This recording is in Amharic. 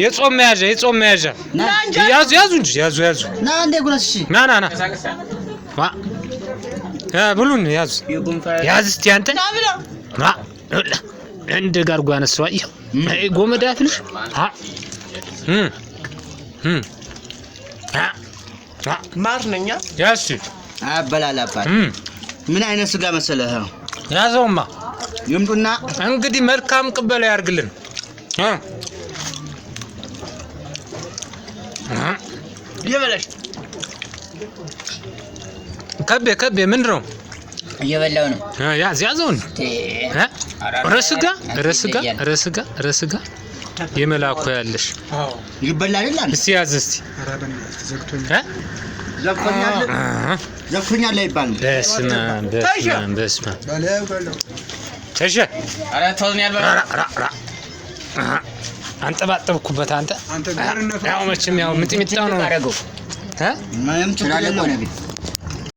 የጾም መያዣ ያዙ እንጂ ያዙ ና እንደ ጉረስ እሺ ና ብሉን ያዙ እስቲ አንተ ና እንደ ጋር ጓነሰው አየው ጎመዳ ፍልሽ ማር ነኛ ያሺ አበላላባት ምን አይነት ስጋ መሰለህ ያዘውማ ይምጡና እንግዲህ መልካም ቅበላ ያርግልን ይበላሽ ከቤ ምንድነው እየበላው ነው ያዘውን ረስጋ የመላኩ ያለሽ ይበላል ይላል እስቲ ያዝ እስቲ ዘፍኛል ይባል በስመ ተሸ አረ ተውኝ ያልበላ አንጠባጠብኩበት አንተ ያው መቼም ያው ምጥሚጣው ነው ምንም ችግር የለውም